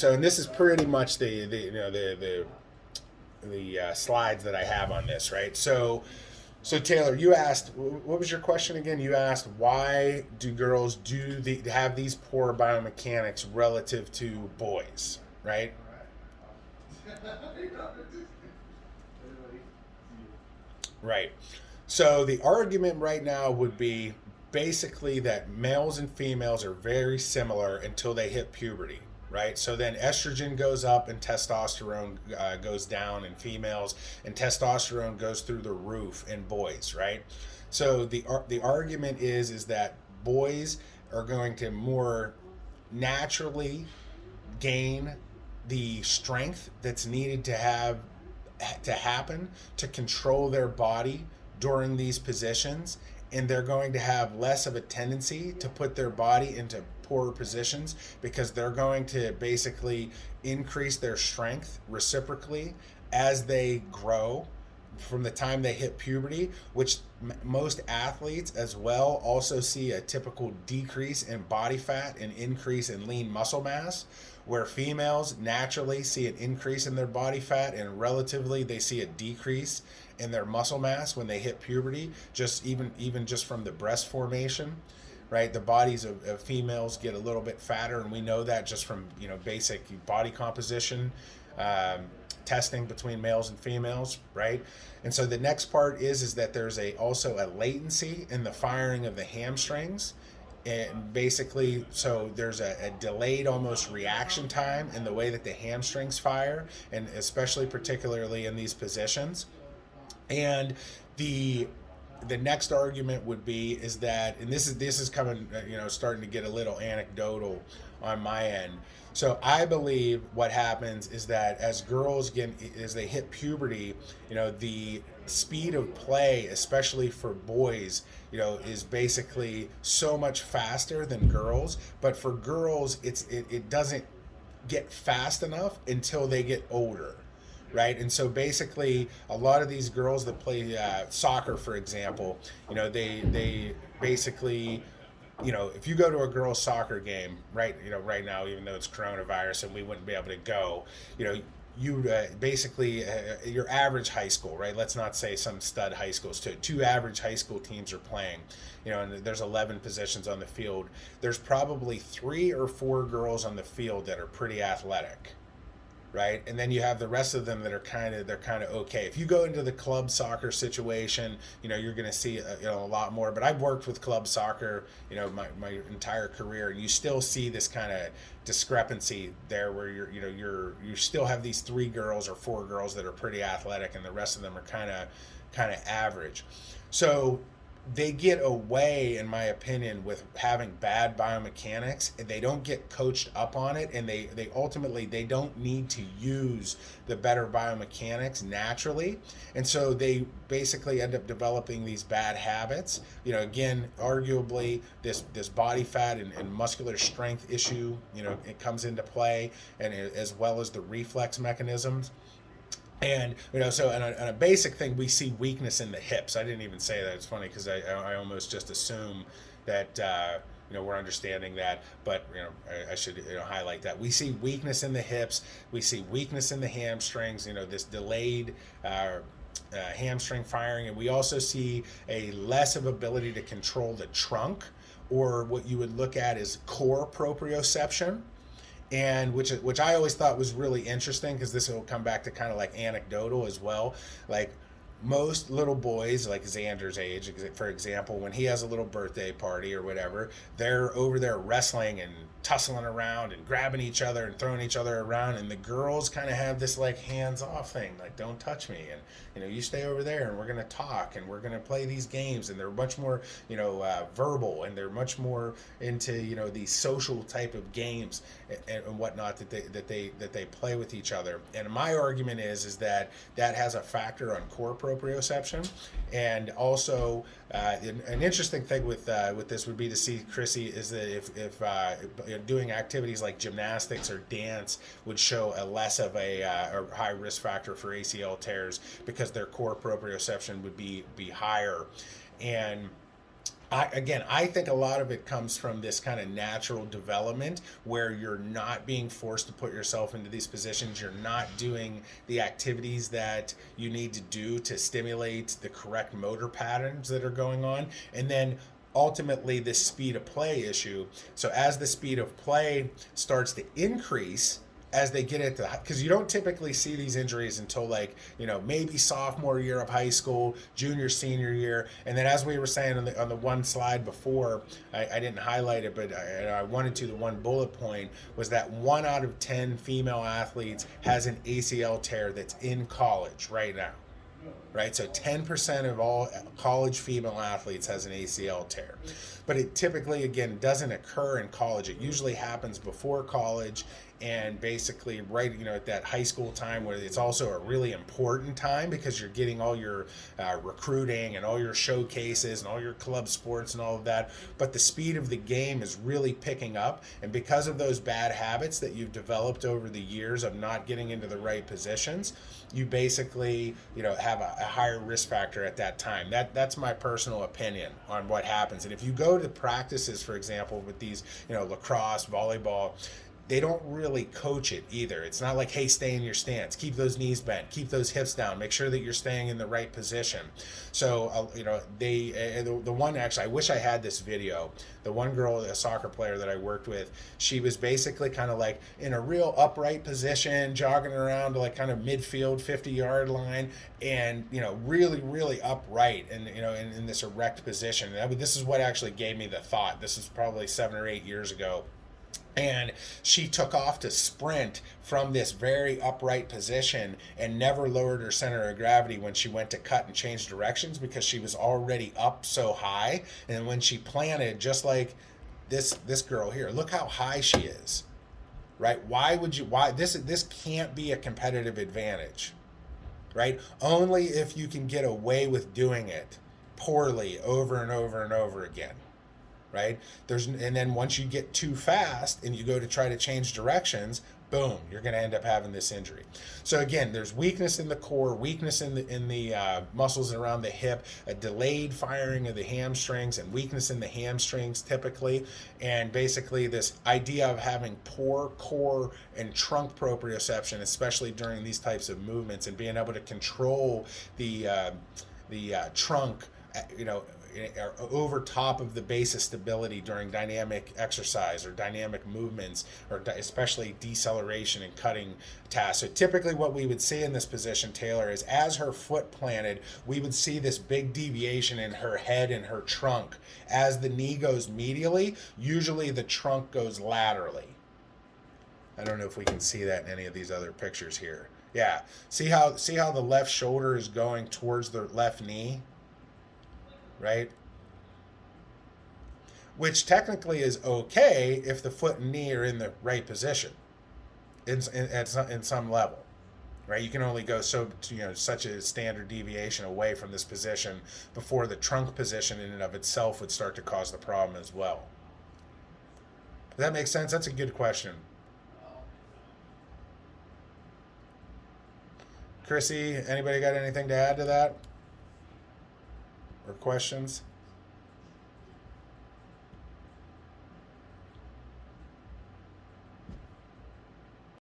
and this is pretty much the you know the slides that I have on this, right? So Taylor, you asked, what was your question again? You asked, why do girls have these poor biomechanics relative to boys, right? Right. So the argument right now would be basically that males and females are very similar until they hit puberty, right? So then estrogen goes up and testosterone goes down in females, and testosterone goes through the roof in boys, right? So the argument is that boys are going to more naturally gain the strength that's needed to happen to control their body during these positions, and they're going to have less of a tendency to put their body into poorer positions because they're going to basically increase their strength reciprocally as they grow from the time they hit puberty, which most athletes as well also see a typical decrease in body fat and increase in lean muscle mass, where females naturally see an increase in their body fat and relatively they see a decrease in their muscle mass when they hit puberty, just even just from the breast formation, right? The bodies of females get a little bit fatter, and we know that just from basic body composition um, testing between males and females, right? And so the next part is that there's also a latency in the firing of the hamstrings, and basically so there's a delayed almost reaction time in the way that the hamstrings fire, and especially particularly in these positions. And the the next argument would be is that, and this is coming, starting to get a little anecdotal on my end. So I believe what happens is that as girls get, as they hit puberty, the speed of play, especially for boys, is basically so much faster than girls. But for girls, it doesn't get fast enough until they get older, right? And so basically, a lot of these girls that play soccer, for example, they basically, if you go to a girls' soccer game, right, right now, even though it's coronavirus and we wouldn't be able to go, you basically your average high school, right? Let's not say some stud high schools. Two average high school teams are playing, and there's 11 positions on the field. There's probably 3 or 4 girls on the field that are pretty athletic, right? And then you have the rest of them that are kind of okay. If you go into the club soccer situation, you're going to see a lot more. But I've worked with club soccer, my entire career, and you still see this kind of discrepancy there, where you still have these 3 girls or 4 girls that are pretty athletic, and the rest of them are kind of average. So they get away, in my opinion, with having bad biomechanics, and they don't get coached up on it, and they ultimately they don't need to use the better biomechanics naturally, and so they basically end up developing these bad habits. Again, arguably this body fat and muscular strength issue, it comes into play, and as well as the reflex mechanisms. And so on a basic thing, we see weakness in the hips. I didn't even say that. It's funny because I almost just assume that we're understanding that, but I should highlight that we see weakness in the hips, we see weakness in the hamstrings. This delayed hamstring firing, and we also see a less of ability to control the trunk, or what you would look at as core proprioception, and which I always thought was really interesting, because this will come back to kind of like anecdotal as well. Like most little boys, like Xander's age, for example, when he has a little birthday party or whatever, they're over there wrestling and tussling around and grabbing each other and throwing each other around, and the girls kind of have this like hands-off thing, like don't touch me, and you stay over there, and we're gonna talk, and we're gonna play these games, and they're much more verbal, and they're much more into these social type of games and whatnot that they play with each other. And my argument is that has a factor on core proprioception. And also an interesting thing with this would be to see, Chrissy, is that if doing activities like gymnastics or dance would show a less of a high risk factor for ACL tears, because their core proprioception would be higher. And I think a lot of it comes from this kind of natural development where you're not being forced to put yourself into these positions. You're not doing the activities that you need to do to stimulate the correct motor patterns that are going on. And then ultimately, this speed of play issue. So, as the speed of play starts to increase, as they get into, because you don't typically see these injuries until, like, maybe sophomore year of high school, junior, senior year. And then, as we were saying on the one slide before, I didn't highlight it, but I wanted to. The one bullet point was that 1 out of 10 female athletes has an ACL tear that's in college right now. Right, so 10% of all college female athletes has an ACL tear, but it typically, again, doesn't occur in college. It usually happens before college, and basically right, at that high school time, where it's also a really important time because you're getting all your recruiting and all your showcases and all your club sports and all of that. But the speed of the game is really picking up, and because of those bad habits that you've developed over the years of not getting into the right positions, you basically have a higher risk factor at that time. That's my personal opinion on what happens. And if you go to practices, for example, with these lacrosse, volleyball, they don't really coach it either. It's not like, hey, stay in your stance, keep those knees bent, keep those hips down, make sure that you're staying in the right position. So the one, actually, I wish I had this video. The one girl, a soccer player that I worked with, she was basically kind of like in a real upright position, jogging around to like kind of midfield 50-yard line, and really, really upright, and in this erect position. And this is what actually gave me the thought. This is probably 7 or 8 years ago. And she took off to sprint from this very upright position and never lowered her center of gravity when she went to cut and change directions, because she was already up so high. And when she planted, just like this girl here, look how high she is, right? Why this can't be a competitive advantage, right? Only if you can get away with doing it poorly over and over and over again. Right? And then once you get too fast and you go to try to change directions, boom, you're going to end up having this injury. So again, there's weakness in the core, weakness in the muscles around the hip, a delayed firing of the hamstrings, and weakness in the hamstrings typically, and basically this idea of having poor core and trunk proprioception, especially during these types of movements, and being able to control the trunk, over top of the base of stability during dynamic exercise or dynamic movements, or especially deceleration and cutting tasks. So typically what we would see in this position, Taylor, is as her foot planted, we would see this big deviation in her head and her trunk. As the knee goes medially, usually the trunk goes laterally. I don't know if we can see that in any of these other pictures here. Yeah, see how the left shoulder is going towards the left knee? Right? Which technically is okay if the foot and knee are in the right position in some level, right? You can only go such a standard deviation away from this position before the trunk position in and of itself would start to cause the problem as well. Does that make sense? That's a good question. Chrissy, anybody got anything to add to that? Or questions?